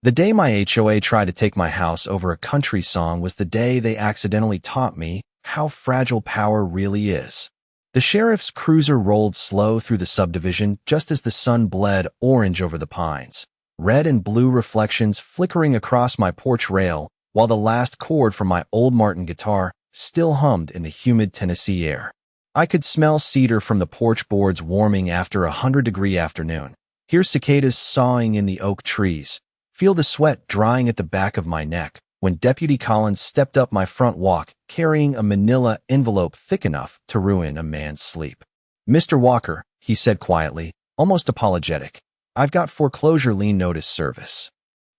The day my HOA tried to take my house over a country song was the day they accidentally taught me how fragile power really is. The sheriff's cruiser rolled slow through the subdivision just as the sun bled orange over the pines, red and blue reflections flickering across my porch rail, while the last chord from my old Martin guitar still hummed in the humid Tennessee air. I could smell cedar from the porch boards warming after a 100-degree afternoon, hear cicadas sawing in the oak trees, feel the sweat drying at the back of my neck when Deputy Collins stepped up my front walk carrying a manila envelope thick enough to ruin a man's sleep. "Mr. Walker," he said quietly, almost apologetic, "I've got foreclosure lien notice service."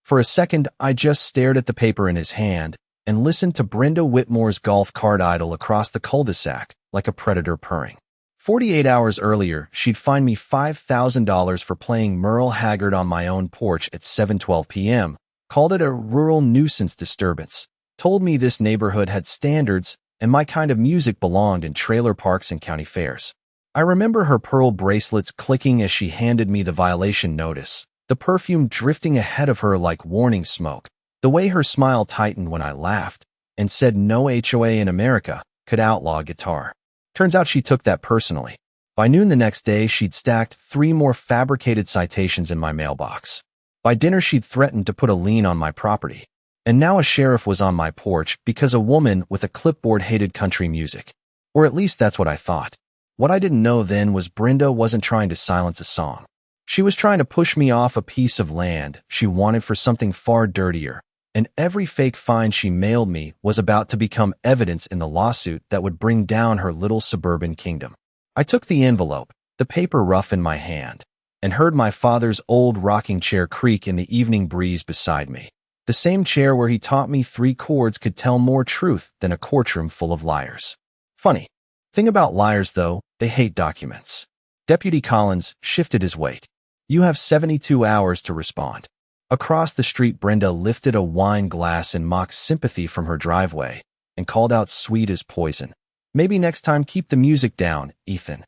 For a second, I just stared at the paper in his hand and listened to Brenda Whitmore's golf cart idle across the cul-de-sac like a predator purring. 48 hours earlier, she'd fined me $5,000 for playing Merle Haggard on my own porch at 7:12 p.m., called it a rural nuisance disturbance, told me this neighborhood had standards and my kind of music belonged in trailer parks and county fairs. I remember her pearl bracelets clicking as she handed me the violation notice, the perfume drifting ahead of her like warning smoke, the way her smile tightened when I laughed and said no HOA in America could outlaw guitar. Turns out she took that personally. By noon the next day, she'd stacked 3 more fabricated citations in my mailbox. By dinner, she'd threatened to put a lien on my property. And now a sheriff was on my porch because a woman with a clipboard hated country music. Or at least that's what I thought. What I didn't know then was Brenda wasn't trying to silence a song. She was trying to push me off a piece of land she wanted for something far dirtier, and every fake fine she mailed me was about to become evidence in the lawsuit that would bring down her little suburban kingdom. I took the envelope, the paper rough in my hand, and heard my father's old rocking chair creak in the evening breeze beside me. The same chair where he taught me 3 chords could tell more truth than a courtroom full of liars. Funny thing about liars, though, they hate documents. Deputy Collins shifted his weight. "You have 72 hours to respond." Across the street, Brenda lifted a wine glass in mock sympathy from her driveway and called out sweet as poison, "Maybe next time keep the music down, Ethan."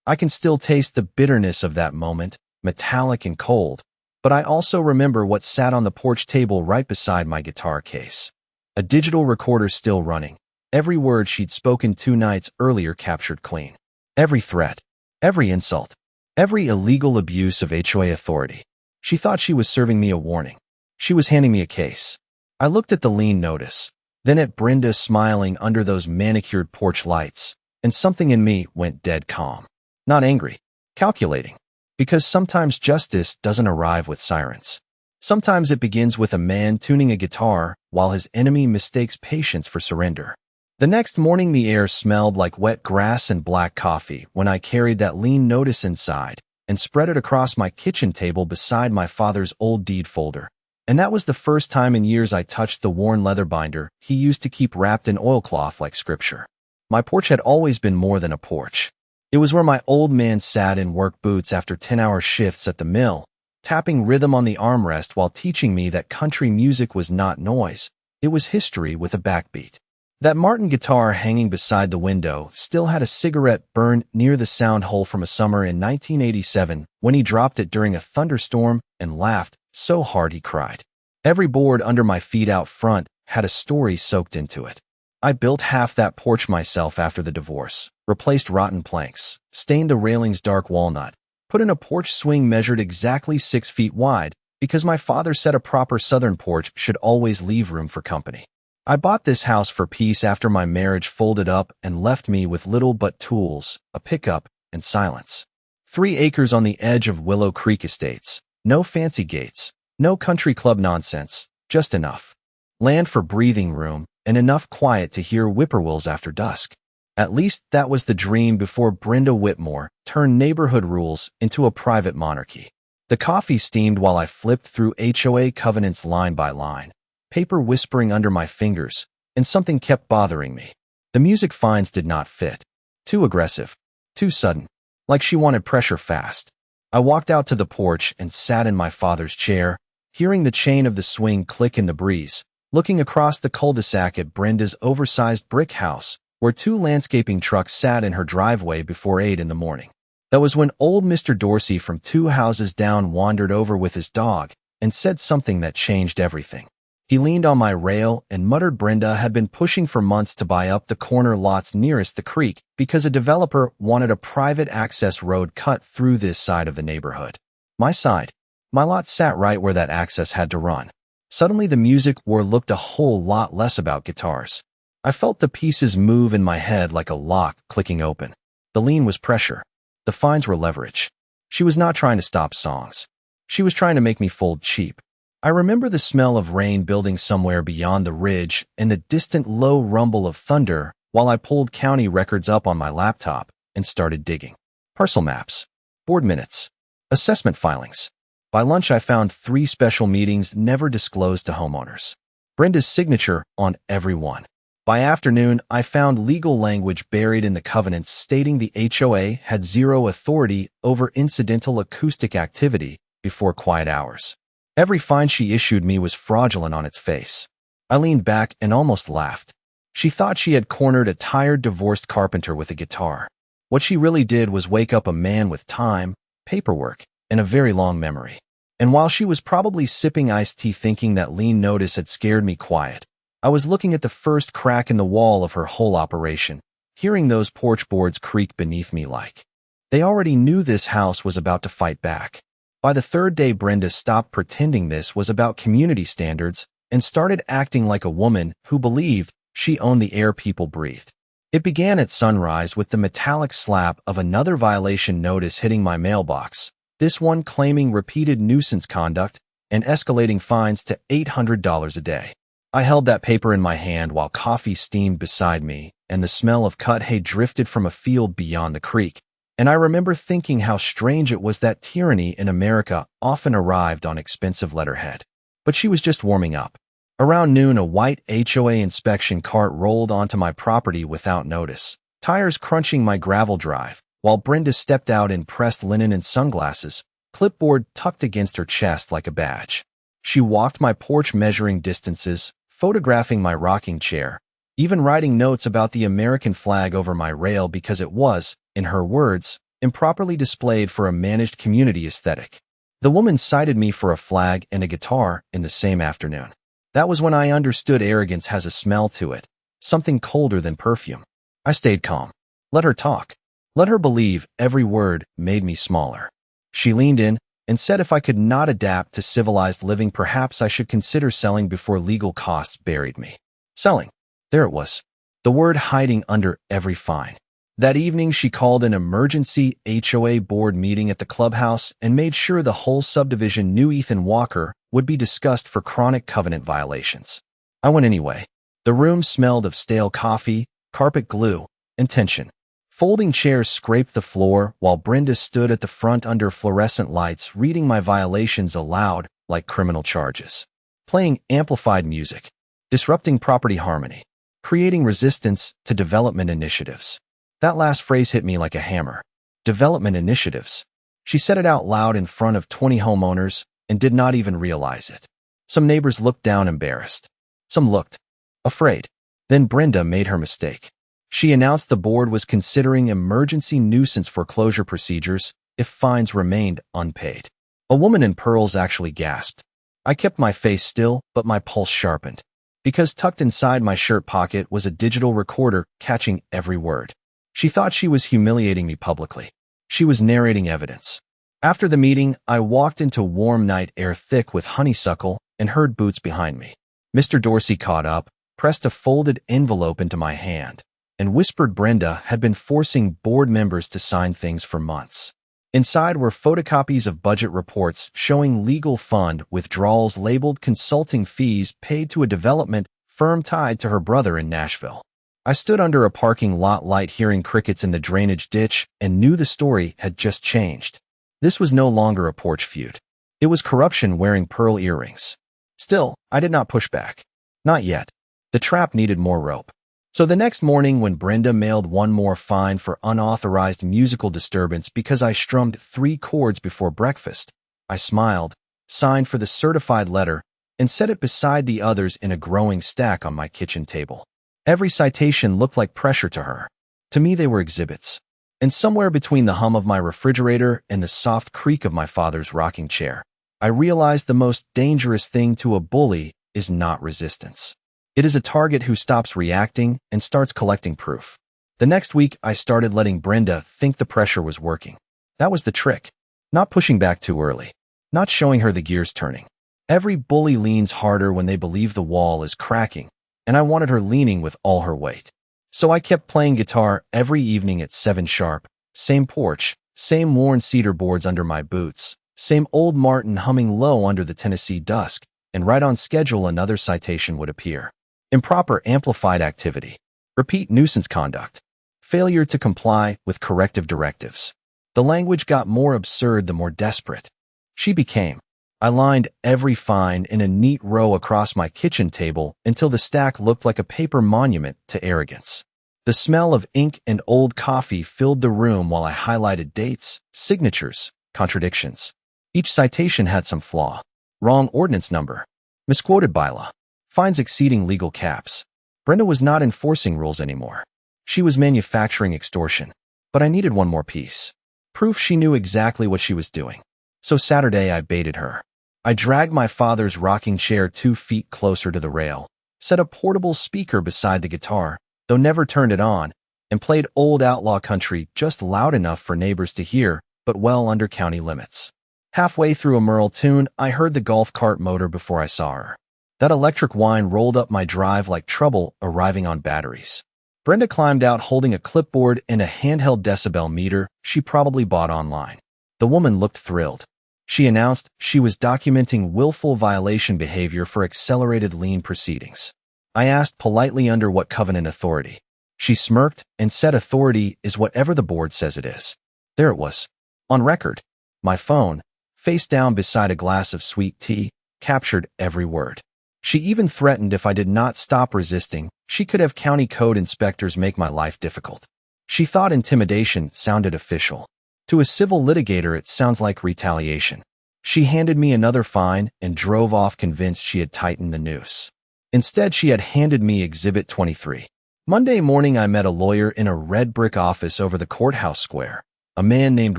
I can still taste the bitterness of that moment, metallic and cold, but I also remember what sat on the porch table right beside my guitar case. A digital recorder still running, every word she'd spoken 2 nights earlier captured clean. Every threat, every insult, every illegal abuse of HOA authority. She thought she was serving me a warning. She was handing me a case. I looked at the lien notice, then at Brenda smiling under those manicured porch lights, and something in me went dead calm. Not angry, calculating. Because sometimes justice doesn't arrive with sirens. Sometimes it begins with a man tuning a guitar while his enemy mistakes patience for surrender. The next morning, the air smelled like wet grass and black coffee when I carried that lien notice inside and spread it across my kitchen table beside my father's old deed folder. And that was the first time in years I touched the worn leather binder he used to keep wrapped in oilcloth like scripture. My porch had always been more than a porch. It was where my old man sat in work boots after 10-hour shifts at the mill, tapping rhythm on the armrest while teaching me that country music was not noise. It was history with a backbeat. That Martin guitar hanging beside the window still had a cigarette burn near the sound hole from a summer in 1987 when he dropped it during a thunderstorm and laughed so hard he cried. Every board under my feet out front had a story soaked into it. I built half that porch myself after the divorce, replaced rotten planks, stained the railings dark walnut, put in a porch swing measured exactly 6 feet wide because my father said a proper southern porch should always leave room for company. I bought this house for peace after my marriage folded up and left me with little but tools, a pickup, and silence. 3 acres on the edge of Willow Creek Estates. No fancy gates, no country club nonsense, just enough land for breathing room and enough quiet to hear whippoorwills after dusk. At least that was the dream before Brenda Whitmore turned neighborhood rules into a private monarchy. The coffee steamed while I flipped through HOA covenants line by line, paper whispering under my fingers, and something kept bothering me. The music fines did not fit. Too aggressive, too sudden, like she wanted pressure fast. I walked out to the porch and sat in my father's chair, hearing the chain of the swing click in the breeze, looking across the cul-de-sac at Brenda's oversized brick house, where 2 landscaping trucks sat in her driveway before 8 in the morning. That was when old Mr. Dorsey from 2 houses down wandered over with his dog, and said something that changed everything. He leaned on my rail and muttered Brenda had been pushing for months to buy up the corner lots nearest the creek because a developer wanted a private access road cut through this side of the neighborhood. My side. My lot sat right where that access had to run. Suddenly the music war looked a whole lot less about guitars. I felt the pieces move in my head like a lock clicking open. The lien was pressure. The fines were leverage. She was not trying to stop songs. She was trying to make me fold cheap. I remember the smell of rain building somewhere beyond the ridge and the distant low rumble of thunder while I pulled county records up on my laptop and started digging. Parcel maps, board minutes, assessment filings. By lunch, I found 3 special meetings never disclosed to homeowners. Brenda's signature on every one. By afternoon, I found legal language buried in the covenants stating the HOA had zero authority over incidental acoustic activity before quiet hours. Every fine she issued me was fraudulent on its face. I leaned back and almost laughed. She thought she had cornered a tired, divorced carpenter with a guitar. What she really did was wake up a man with time, paperwork, and a very long memory. And while she was probably sipping iced tea thinking that lien notice had scared me quiet, I was looking at the first crack in the wall of her whole operation, hearing those porch boards creak beneath me like they already knew this house was about to fight back. By the 3rd day, Brenda stopped pretending this was about community standards and started acting like a woman who believed she owned the air people breathed. It began at sunrise with the metallic slap of another violation notice hitting my mailbox, this one claiming repeated nuisance conduct and escalating fines to $800 a day. I held that paper in my hand while coffee steamed beside me and the smell of cut hay drifted from a field beyond the creek. And I remember thinking how strange it was that tyranny in America often arrived on expensive letterhead. But she was just warming up. Around noon, a white HOA inspection cart rolled onto my property without notice, tires crunching my gravel drive, while Brenda stepped out in pressed linen and sunglasses, clipboard tucked against her chest like a badge. She walked my porch measuring distances, photographing my rocking chair, even writing notes about the American flag over my rail because it was, in her words, improperly displayed for a managed community aesthetic. The woman cited me for a flag and a guitar in the same afternoon. That was when I understood arrogance has a smell to it, something colder than perfume. I stayed calm. Let her talk. Let her believe every word made me smaller. She leaned in and said if I could not adapt to civilized living, perhaps I should consider selling before legal costs buried me. Selling. There it was. The word hiding under every fine. That evening, she called an emergency HOA board meeting at the clubhouse and made sure the whole subdivision knew Ethan Walker would be discussed for chronic covenant violations. I went anyway. The room smelled of stale coffee, carpet glue, and tension. Folding chairs scraped the floor while Brenda stood at the front under fluorescent lights reading my violations aloud like criminal charges. Playing amplified music. Disrupting property harmony. Creating resistance to development initiatives. That last phrase hit me like a hammer. Development initiatives. She said it out loud in front of 20 homeowners and did not even realize it. Some neighbors looked down embarrassed. Some looked afraid. Then Brenda made her mistake. She announced the board was considering emergency nuisance foreclosure procedures if fines remained unpaid. A woman in pearls actually gasped. I kept my face still, but my pulse sharpened. Because tucked inside my shirt pocket was a digital recorder catching every word. She thought she was humiliating me publicly. She was narrating evidence. After the meeting, I walked into warm night air thick with honeysuckle and heard boots behind me. Mr. Dorsey caught up, pressed a folded envelope into my hand, and whispered Brenda had been forcing board members to sign things for months. Inside were photocopies of budget reports showing legal fund withdrawals labeled consulting fees paid to a development firm tied to her brother in Nashville. I stood under a parking lot light hearing crickets in the drainage ditch and knew the story had just changed. This was no longer a porch feud. It was corruption wearing pearl earrings. Still, I did not push back. Not yet. The trap needed more rope. So the next morning when Brenda mailed one more fine for unauthorized musical disturbance because I strummed 3 chords before breakfast, I smiled, signed for the certified letter, and set it beside the others in a growing stack on my kitchen table. Every citation looked like pressure to her. To me, they were exhibits. And somewhere between the hum of my refrigerator and the soft creak of my father's rocking chair, I realized the most dangerous thing to a bully is not resistance. It is a target who stops reacting and starts collecting proof. The next week, I started letting Brenda think the pressure was working. That was the trick. Not pushing back too early. Not showing her the gears turning. Every bully leans harder when they believe the wall is cracking, and I wanted her leaning with all her weight. So I kept playing guitar every evening at 7 sharp, same porch, same worn cedar boards under my boots, same old Martin humming low under the Tennessee dusk, and right on schedule another citation would appear. Improper amplified activity. Repeat nuisance conduct. Failure to comply with corrective directives. The language got more absurd the more desperate she became. I lined every fine in a neat row across my kitchen table until the stack looked like a paper monument to arrogance. The smell of ink and old coffee filled the room while I highlighted dates, signatures, contradictions. Each citation had some flaw. Wrong ordinance number. Misquoted bylaw. Fines exceeding legal caps. Brenda was not enforcing rules anymore. She was manufacturing extortion. But I needed one more piece. Proof she knew exactly what she was doing. So Saturday I baited her. I dragged my father's rocking chair 2 feet closer to the rail, set a portable speaker beside the guitar, though never turned it on, and played old outlaw country just loud enough for neighbors to hear, but well under county limits. Halfway through a Merle tune, I heard the golf cart motor before I saw her. That electric whine rolled up my drive like trouble arriving on batteries. Brenda climbed out holding a clipboard and a handheld decibel meter she probably bought online. The woman looked thrilled. She announced she was documenting willful violation behavior for accelerated lien proceedings. I asked politely under what covenant authority. She smirked and said authority is whatever the board says it is. There it was. On record. My phone, face down beside a glass of sweet tea, captured every word. She even threatened if I did not stop resisting, she could have county code inspectors make my life difficult. She thought intimidation sounded official. To a civil litigator, it sounds like retaliation. She handed me another fine and drove off convinced she had tightened the noose. Instead, she had handed me Exhibit 23. Monday morning, I met a lawyer in a red brick office over the courthouse square, a man named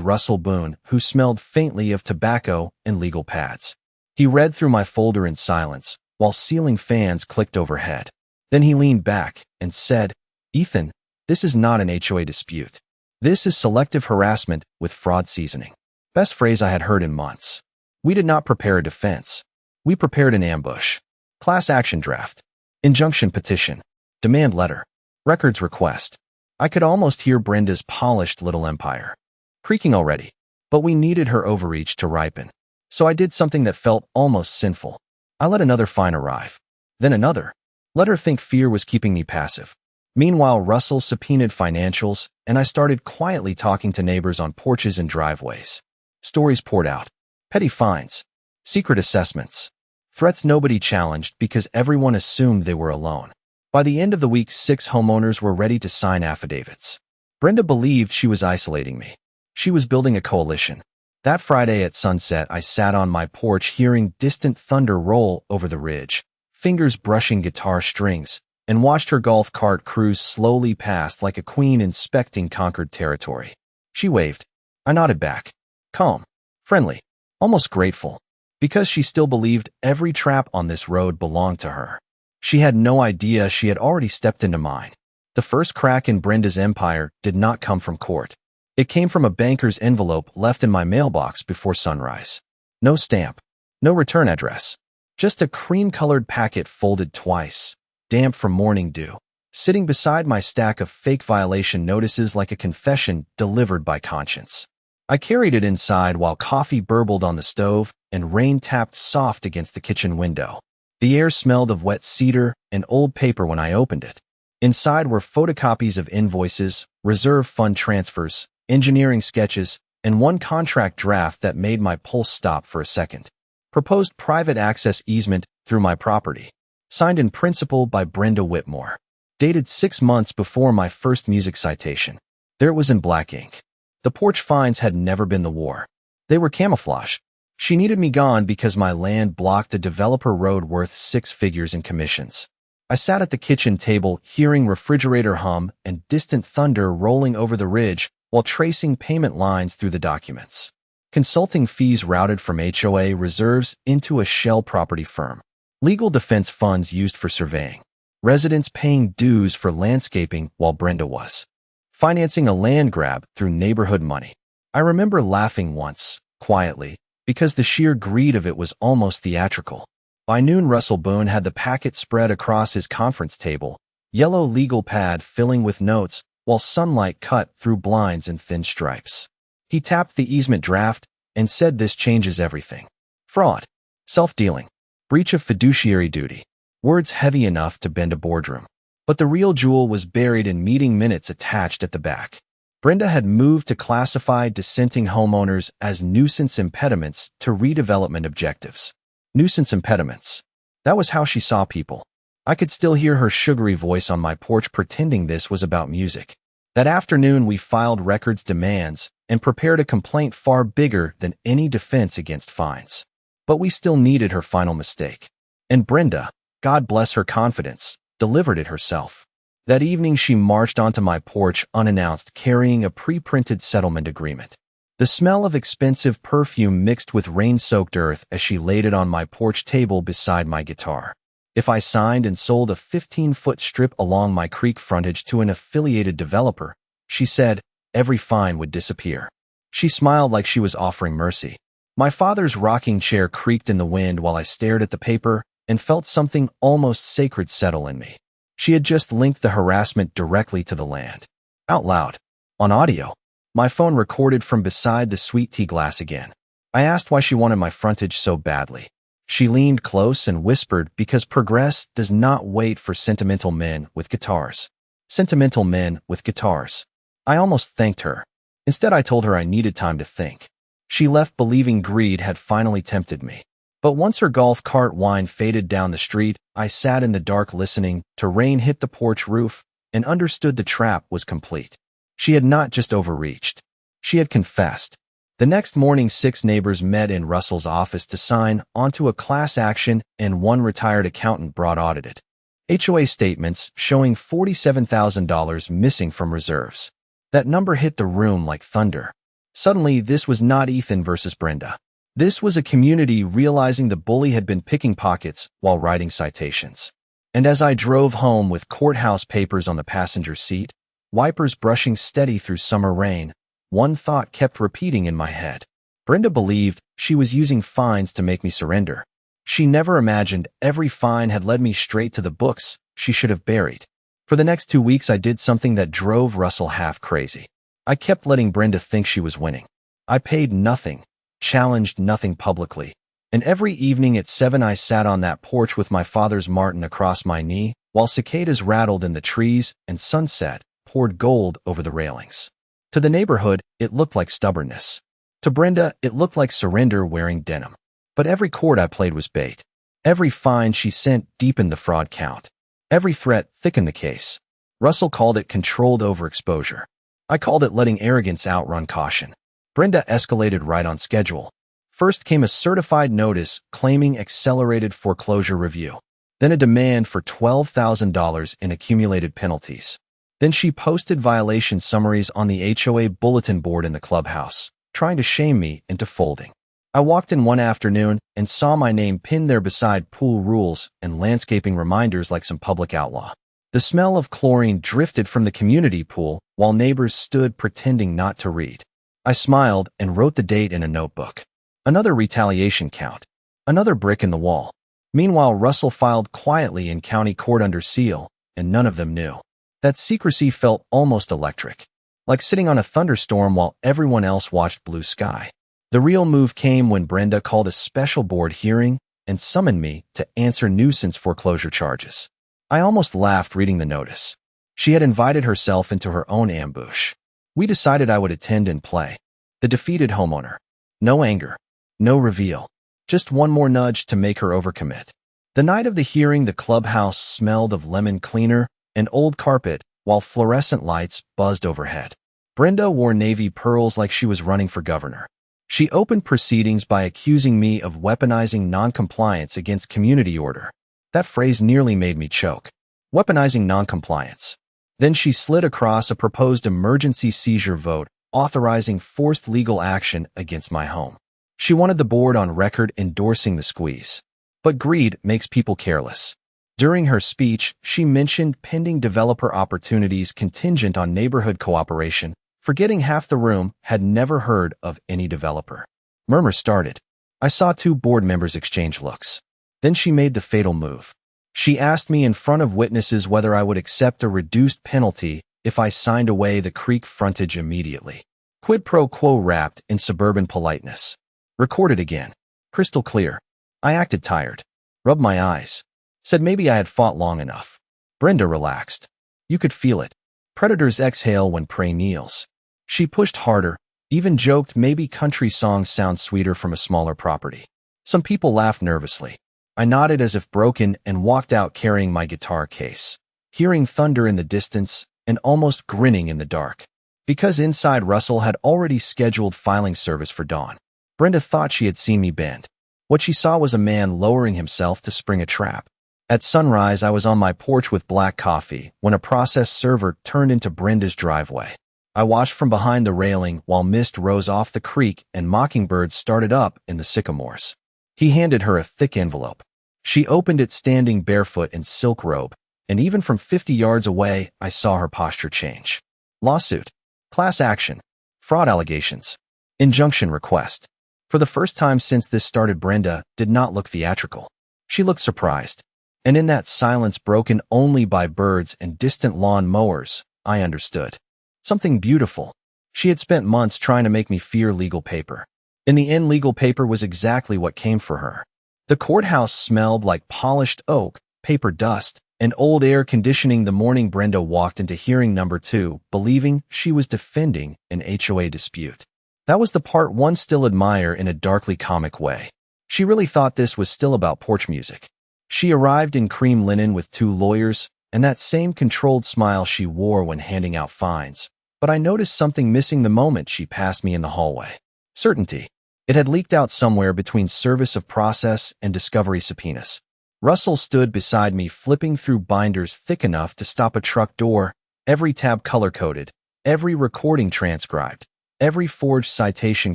Russell Boone who smelled faintly of tobacco and legal pads. He read through my folder in silence, while ceiling fans clicked overhead. Then he leaned back and said, "Ethan, this is not an HOA dispute. This is selective harassment with fraud seasoning." Best phrase I had heard in months. We did not prepare a defense. We prepared an ambush. Class action draft. Injunction petition. Demand letter. Records request. I could almost hear Brenda's polished little empire creaking already, but we needed her overreach to ripen. So I did something that felt almost sinful. I let another fine arrive. Then another. Let her think fear was keeping me passive. Meanwhile, Russell subpoenaed financials, and I started quietly talking to neighbors on porches and driveways. Stories poured out. Petty fines. Secret assessments. Threats nobody challenged because everyone assumed they were alone. By the end of the week, 6 homeowners were ready to sign affidavits. Brenda believed she was isolating me. She was building a coalition. That Friday at sunset, I sat on my porch hearing distant thunder roll over the ridge, fingers brushing guitar strings, and watched her golf cart cruise slowly past like a queen inspecting conquered territory. She waved. I nodded back. Calm. Friendly. Almost grateful. Because she still believed every trap on this road belonged to her. She had no idea she had already stepped into mine. The first crack in Brenda's empire did not come from court. It came from a banker's envelope left in my mailbox before sunrise. No stamp. No return address. Just a cream-colored packet folded twice, damp from morning dew, sitting beside my stack of fake violation notices like a confession delivered by conscience. I carried it inside while coffee burbled on the stove and rain tapped soft against the kitchen window. The air smelled of wet cedar and old paper when I opened it. Inside were photocopies of invoices, reserve fund transfers, engineering sketches, and one contract draft that made my pulse stop for a second. Proposed private access easement through my property. Signed in principle by Brenda Whitmore. Dated 6 months before my first music citation. There it was in black ink. The porch fines had never been the war. They were camouflage. She needed me gone because my land blocked a developer road worth 6 figures in commissions. I sat at the kitchen table hearing refrigerator hum and distant thunder rolling over the ridge while tracing payment lines through the documents. Consulting fees routed from HOA reserves into a shell property firm. Legal defense funds used for surveying. Residents paying dues for landscaping while Brenda was financing a land grab through neighborhood money. I remember laughing once, quietly, because the sheer greed of it was almost theatrical. By noon, Russell Boone had the packet spread across his conference table, yellow legal pad filling with notes, while sunlight cut through blinds in thin stripes. He tapped the easement draft and said, "This changes everything. Fraud, self-dealing, breach of fiduciary duty." Words heavy enough to bend a boardroom. But the real jewel was buried in meeting minutes attached at the back. Brenda had moved to classify dissenting homeowners as nuisance impediments to redevelopment objectives. Nuisance impediments. That was how she saw people. I could still hear her sugary voice on my porch pretending this was about music. That afternoon, we filed records demands and prepared a complaint far bigger than any defense against fines. But we still needed her final mistake. And Brenda, God bless her confidence, delivered it herself. That evening, she marched onto my porch unannounced, carrying a pre-printed settlement agreement. The smell of expensive perfume mixed with rain-soaked earth as she laid it on my porch table beside my guitar. If I signed and sold a 15-foot strip along my creek frontage to an affiliated developer, she said, every fine would disappear. She smiled like she was offering mercy. My father's rocking chair creaked in the wind while I stared at the paper and felt something almost sacred settle in me. She had just linked the harassment directly to the land. Out loud. On audio. My phone recorded from beside the sweet tea glass again. I asked why she wanted my frontage so badly. She leaned close and whispered, because progress does not wait for sentimental men with guitars. Sentimental men with guitars. I almost thanked her. Instead, I told her I needed time to think. She left believing greed had finally tempted me. But once her golf cart whine faded down the street, I sat in the dark listening to rain hit the porch roof and understood the trap was complete. She had not just overreached. She had confessed. The next morning, 6 neighbors met in Russell's office to sign onto a class action, and one retired accountant brought audited HOA statements showing $47,000 missing from reserves. That number hit the room like thunder. Suddenly, this was not Ethan versus Brenda. This was a community realizing the bully had been picking pockets while writing citations. And as I drove home with courthouse papers on the passenger seat, wipers brushing steady through summer rain, one thought kept repeating in my head. Brenda believed she was using fines to make me surrender. She never imagined every fine had led me straight to the books she should have buried. For the next 2 weeks, I did something that drove Russell half crazy. I kept letting Brenda think she was winning. I paid nothing, challenged nothing publicly. And every evening at 7, I sat on that porch with my father's Martin across my knee, while cicadas rattled in the trees and sunset poured gold over the railings. To the neighborhood, it looked like stubbornness. To Brenda, it looked like surrender wearing denim. But every chord I played was bait. Every fine she sent deepened the fraud count. Every threat thickened the case. Russell called it controlled overexposure. I called it letting arrogance outrun caution. Brenda escalated right on schedule. First came a certified notice claiming accelerated foreclosure review. Then a demand for $12,000 in accumulated penalties. Then she posted violation summaries on the HOA bulletin board in the clubhouse, trying to shame me into folding. I walked in one afternoon and saw my name pinned there beside pool rules and landscaping reminders like some public outlaw. The smell of chlorine drifted from the community pool while neighbors stood pretending not to read. I smiled and wrote the date in a notebook. Another retaliation count. Another brick in the wall. Meanwhile, Russell filed quietly in county court under seal, and none of them knew. That secrecy felt almost electric, like sitting on a thunderstorm while everyone else watched blue sky. The real move came when Brenda called a special board hearing and summoned me to answer nuisance foreclosure charges. I almost laughed reading the notice. She had invited herself into her own ambush. We decided I would attend and play the defeated homeowner. No anger, no reveal, just one more nudge to make her overcommit. The night of the hearing, the clubhouse smelled of lemon cleaner and old carpet while fluorescent lights buzzed overhead. Brenda wore navy pearls like she was running for governor. She opened proceedings by accusing me of weaponizing noncompliance against community order. That phrase nearly made me choke. Weaponizing noncompliance. Then she slid across a proposed emergency seizure vote authorizing forced legal action against my home. She wanted the board on record endorsing the squeeze. But greed makes people careless. During her speech, she mentioned pending developer opportunities contingent on neighborhood cooperation, forgetting half the room had never heard of any developer. Murmurs started. I saw two board members exchange looks. Then she made the fatal move. She asked me in front of witnesses whether I would accept a reduced penalty if I signed away the creek frontage immediately. Quid pro quo wrapped in suburban politeness. Recorded again. Crystal clear. I acted tired. Rubbed my eyes. Said maybe I had fought long enough. Brenda relaxed. You could feel it. Predators exhale when prey kneels. She pushed harder, even joked maybe country songs sound sweeter from a smaller property. Some people laughed nervously. I nodded as if broken and walked out carrying my guitar case, hearing thunder in the distance and almost grinning in the dark. Because inside Russell had already scheduled filing service for dawn. Brenda thought she had seen me bend. What she saw was a man lowering himself to spring a trap. At sunrise, I was on my porch with black coffee when a process server turned into Brenda's driveway. I watched from behind the railing while mist rose off the creek and mockingbirds started up in the sycamores. He handed her a thick envelope. She opened it standing barefoot in silk robe, and even from 50 yards away, I saw her posture change. Lawsuit. Class action. Fraud allegations. Injunction request. For the first time since this started, Brenda did not look theatrical. She looked surprised. And in that silence broken only by birds and distant lawn mowers, I understood. Something beautiful. She had spent months trying to make me fear legal paper. In the end, legal paper was exactly what came for her. The courthouse smelled like polished oak, paper dust, and old air conditioning the morning Brenda walked into hearing number 2, believing she was defending an HOA dispute. That was the part one still admire in a darkly comic way. She really thought this was still about porch music. She arrived in cream linen with 2 lawyers, and that same controlled smile she wore when handing out fines. But I noticed something missing the moment she passed me in the hallway. Certainty. It had leaked out somewhere between service of process and discovery subpoenas. Russell stood beside me, flipping through binders thick enough to stop a truck door, every tab color-coded, every recording transcribed, every forged citation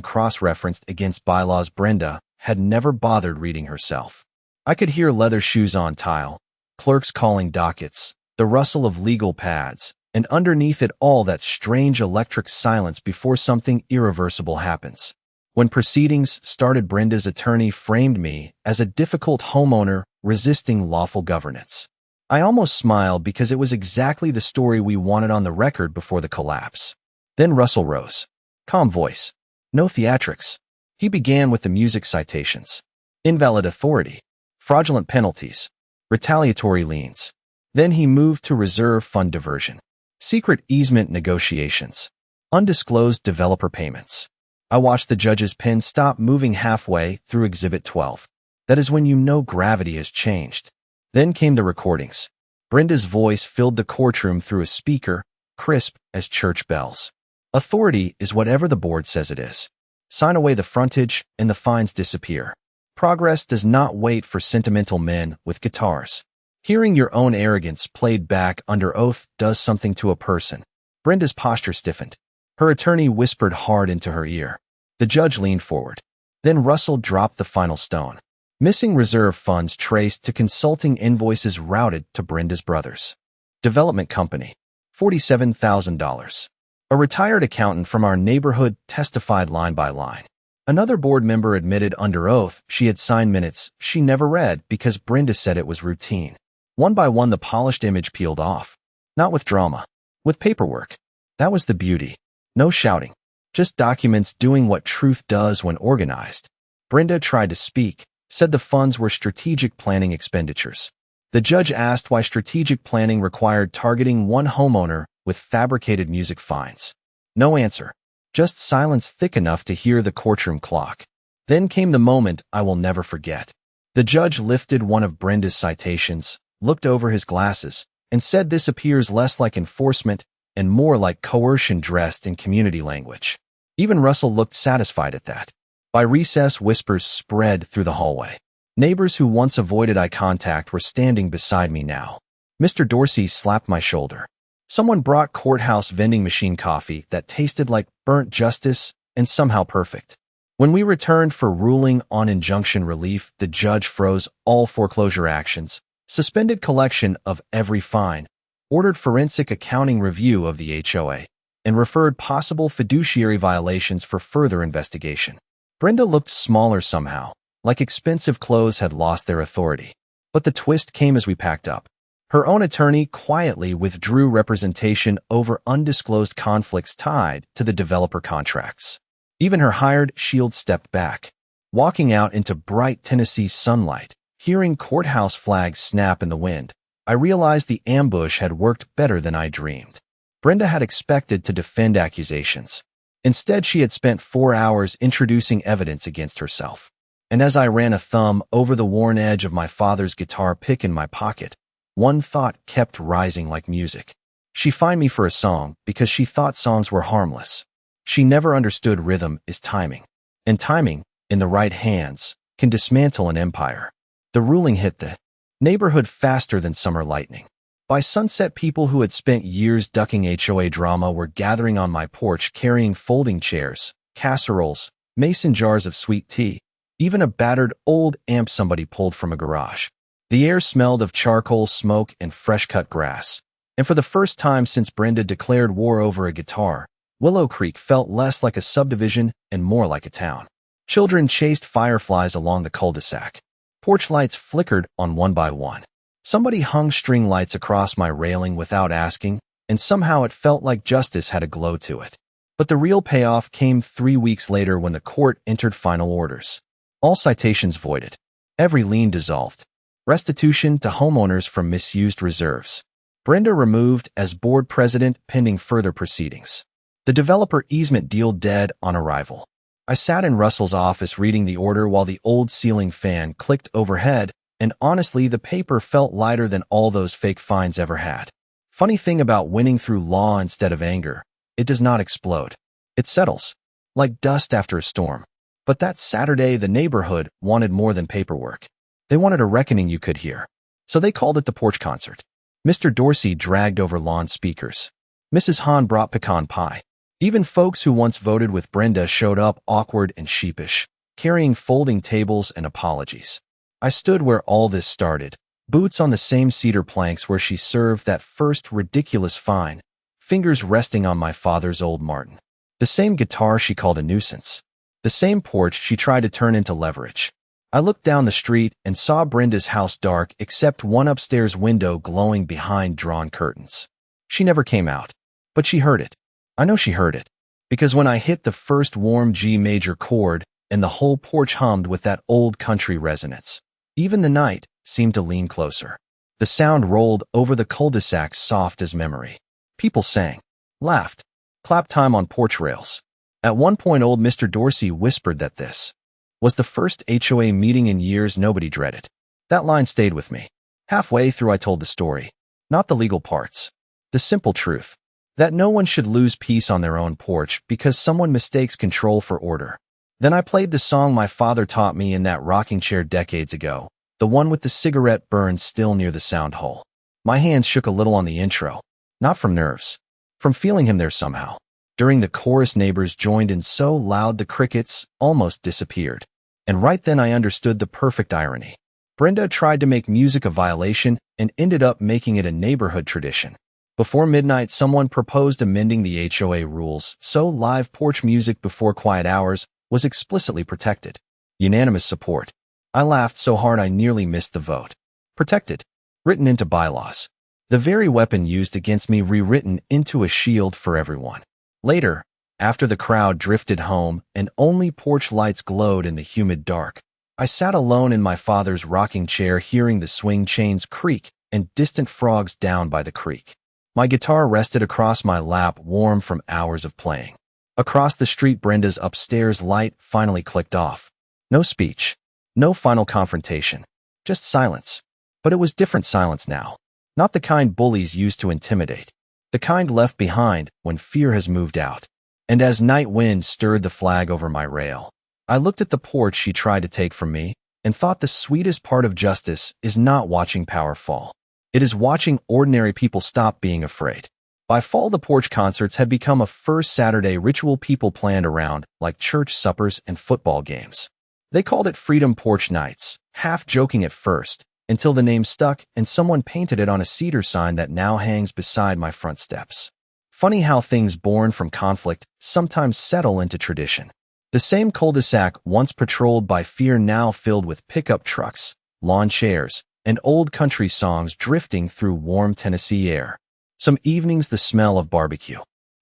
cross-referenced against bylaws Brenda had never bothered reading herself. I could hear leather shoes on tile, clerks calling dockets, the rustle of legal pads, and underneath it all that strange electric silence before something irreversible happens. When proceedings started, Brenda's attorney framed me as a difficult homeowner resisting lawful governance. I almost smiled because it was exactly the story we wanted on the record before the collapse. Then Russell rose. Calm voice. No theatrics. He began with the music citations. Invalid authority. Fraudulent penalties. Retaliatory liens. Then he moved to reserve fund diversion. Secret easement negotiations. Undisclosed developer payments. I watched the judge's pen stop moving halfway through Exhibit 12. That is when you know gravity has changed. Then came the recordings. Brenda's voice filled the courtroom through a speaker, crisp as church bells. Authority is whatever the board says it is. Sign away the frontage and the fines disappear. Progress does not wait for sentimental men with guitars. Hearing your own arrogance played back under oath does something to a person. Brenda's posture stiffened. Her attorney whispered hard into her ear. The judge leaned forward. Then Russell dropped the final stone. Missing reserve funds traced to consulting invoices routed to Brenda's brothers. Development company. $47,000. A retired accountant from our neighborhood testified line by line. Another board member admitted under oath she had signed minutes she never read because Brenda said it was routine. One by one, the polished image peeled off. Not with drama. With paperwork. That was the beauty. No shouting. Just documents doing what truth does when organized. Brenda tried to speak, said the funds were strategic planning expenditures. The judge asked why strategic planning required targeting one homeowner with fabricated music fines. No answer. Just silence thick enough to hear the courtroom clock. Then came the moment I will never forget. The judge lifted one of Brenda's citations, looked over his glasses, and said this appears less like enforcement and more like coercion dressed in community language. Even Russell looked satisfied at that. By recess, whispers spread through the hallway. Neighbors who once avoided eye contact were standing beside me now. Mr. Dorsey slapped my shoulder. Someone brought courthouse vending machine coffee that tasted like burnt justice and somehow perfect. When we returned for ruling on injunction relief, the judge froze all foreclosure actions, suspended collection of every fine, ordered forensic accounting review of the HOA, and referred possible fiduciary violations for further investigation. Brenda looked smaller somehow, like expensive clothes had lost their authority. But the twist came as we packed up. Her own attorney quietly withdrew representation over undisclosed conflicts tied to the developer contracts. Even her hired shield stepped back, walking out into bright Tennessee sunlight. Hearing courthouse flags snap in the wind, I realized the ambush had worked better than I dreamed. Brenda had expected to defend accusations. Instead, she had spent 4 hours introducing evidence against herself. And as I ran a thumb over the worn edge of my father's guitar pick in my pocket, one thought kept rising like music. She fined me for a song because she thought songs were harmless. She never understood rhythm is timing. And timing, in the right hands, can dismantle an empire. The ruling hit the neighborhood faster than summer lightning. By sunset, people who had spent years ducking HOA drama were gathering on my porch carrying folding chairs, casseroles, mason jars of sweet tea, even a battered old amp somebody pulled from a garage. The air smelled of charcoal smoke and fresh-cut grass. And for the first time since Brenda declared war over a guitar, Willow Creek felt less like a subdivision and more like a town. Children chased fireflies along the cul-de-sac. Porch lights flickered on one by one. Somebody hung string lights across my railing without asking, and somehow it felt like justice had a glow to it. But the real payoff came 3 weeks later when the court entered final orders. All citations voided. Every lien dissolved. Restitution to homeowners from misused reserves. Brenda removed as board president pending further proceedings. The developer easement deal dead on arrival. I sat in Russell's office reading the order while the old ceiling fan clicked overhead, and honestly, the paper felt lighter than all those fake fines ever had. Funny thing about winning through law instead of anger, it does not explode. It settles, like dust after a storm. But that Saturday, the neighborhood wanted more than paperwork. They wanted a reckoning you could hear. So they called it the Porch Concert. Mr. Dorsey dragged over lawn speakers. Mrs. Hahn brought pecan pie. Even folks who once voted with Brenda showed up awkward and sheepish, carrying folding tables and apologies. I stood where all this started, boots on the same cedar planks where she served that first ridiculous fine, fingers resting on my father's old Martin. The same guitar she called a nuisance. The same porch she tried to turn into leverage. I looked down the street and saw Brenda's house dark except one upstairs window glowing behind drawn curtains. She never came out, but she heard it. I know she heard it, because when I hit the first warm G major chord and the whole porch hummed with that old country resonance, even the night seemed to lean closer. The sound rolled over the cul-de-sac soft as memory. People sang, laughed, clapped time on porch rails. At one point, old Mr. Dorsey whispered that this was the first HOA meeting in years nobody dreaded. That line stayed with me. Halfway through I told the story. Not the legal parts. The simple truth. That no one should lose peace on their own porch because someone mistakes control for order. Then I played the song my father taught me in that rocking chair decades ago, the one with the cigarette burn still near the sound hole. My hands shook a little on the intro. Not from nerves. From feeling him there somehow. During the chorus, neighbors joined in so loud the crickets almost disappeared. And right then I understood the perfect irony. Brenda tried to make music a violation and ended up making it a neighborhood tradition. Before midnight, someone proposed amending the HOA rules so live porch music before quiet hours was explicitly protected. Unanimous support. I laughed so hard I nearly missed the vote. Protected. Written into bylaws. The very weapon used against me rewritten into a shield for everyone. Later, after the crowd drifted home and only porch lights glowed in the humid dark, I sat alone in my father's rocking chair hearing the swing chains creak and distant frogs down by the creek. My guitar rested across my lap, warm from hours of playing. Across the street, Brenda's upstairs light finally clicked off. No speech. No final confrontation. Just silence. But it was different silence now. Not the kind bullies used to intimidate. The kind left behind when fear has moved out. And as night wind stirred the flag over my rail, I looked at the porch she tried to take from me and thought the sweetest part of justice is not watching power fall. It is watching ordinary people stop being afraid. By fall, the Porch concerts had become a first Saturday ritual people planned around, like church suppers and football games. They called it Freedom Porch Nights, half joking at first, until the name stuck and someone painted it on a cedar sign that now hangs beside my front steps. Funny how things born from conflict sometimes settle into tradition. The same cul-de-sac once patrolled by fear now filled with pickup trucks, lawn chairs, and old country songs drifting through warm Tennessee air. Some evenings the smell of barbecue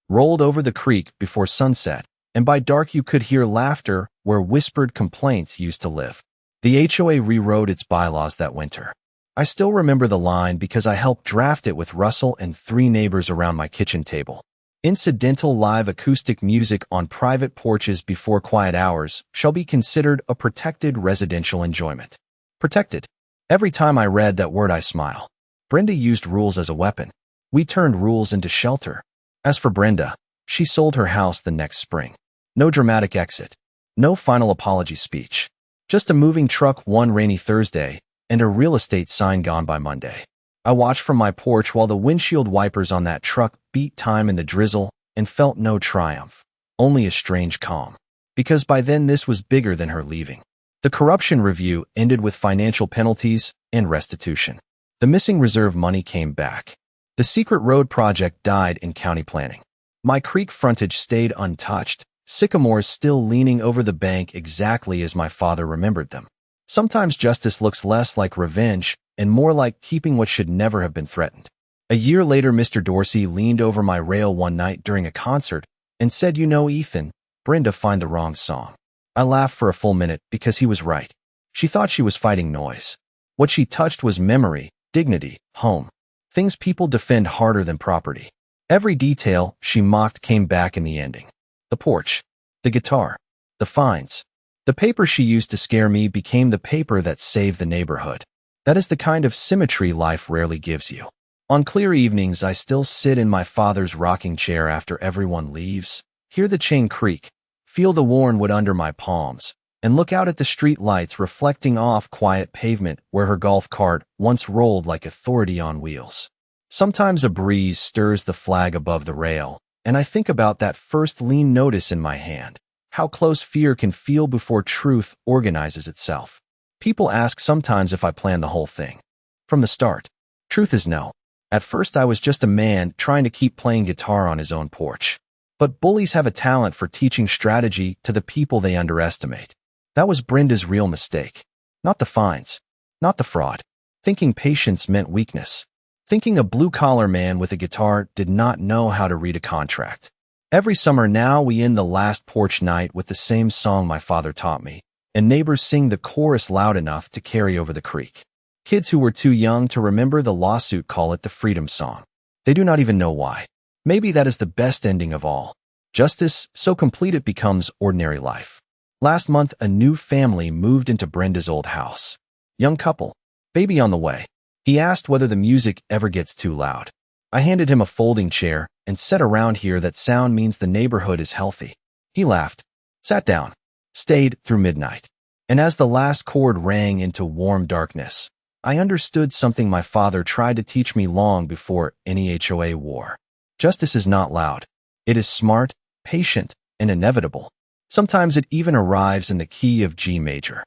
rolled over the creek before sunset, and by dark you could hear laughter where whispered complaints used to live. The HOA rewrote its bylaws that winter. I still remember the line because I helped draft it with Russell and 3 neighbors around my kitchen table. Incidental live acoustic music on private porches before quiet hours shall be considered a protected residential enjoyment. Protected. Every time I read that word I smile. Brenda used rules as a weapon. We turned rules into shelter. As for Brenda, she sold her house the next spring. No dramatic exit. No final apology speech. Just a moving truck one rainy Thursday and a real estate sign gone by Monday. I watched from my porch while the windshield wipers on that truck beat time in the drizzle and felt no triumph, only a strange calm. Because by then this was bigger than her leaving. The corruption review ended with financial penalties and restitution. The missing reserve money came back. The secret road project died in county planning. My creek frontage stayed untouched, sycamores still leaning over the bank exactly as my father remembered them. Sometimes justice looks less like revenge and more like keeping what should never have been threatened. A year later, Mr. Dorsey leaned over my rail one night during a concert and said, "You know, Ethan, Brenda find the wrong song." I laughed for a full minute because he was right. She thought she was fighting noise. What she touched was memory, dignity, home. Things people defend harder than property. Every detail she mocked came back in the ending. The porch, the guitar, the fines. The paper she used to scare me became the paper that saved the neighborhood. That is the kind of symmetry life rarely gives you. On clear evenings, I still sit in my father's rocking chair after everyone leaves, hear the chain creak, feel the worn wood under my palms, and look out at the street lights reflecting off quiet pavement where her golf cart once rolled like authority on wheels. Sometimes a breeze stirs the flag above the rail, and I think about that first lien notice in my hand, how close fear can feel before truth organizes itself. People ask sometimes if I planned the whole thing. From the start, truth is no. At first I was just a man trying to keep playing guitar on his own porch. But bullies have a talent for teaching strategy to the people they underestimate. That was Brenda's real mistake. Not the fines. Not the fraud. Thinking patience meant weakness. Thinking a blue-collar man with a guitar did not know how to read a contract. Every summer now we end the last porch night with the same song my father taught me, and neighbors sing the chorus loud enough to carry over the creek. Kids who were too young to remember the lawsuit call it the freedom song. They do not even know why. Maybe that is the best ending of all. Justice, so complete it becomes ordinary life. Last month, a new family moved into Brenda's old house. Young couple. Baby on the way. He asked whether the music ever gets too loud. I handed him a folding chair and said around here that sound means the neighborhood is healthy. He laughed, sat down, stayed through midnight. And as the last chord rang into warm darkness, I understood something my father tried to teach me long before any HOA war. Justice is not loud. It is smart, patient, and inevitable. Sometimes it even arrives in the key of G major.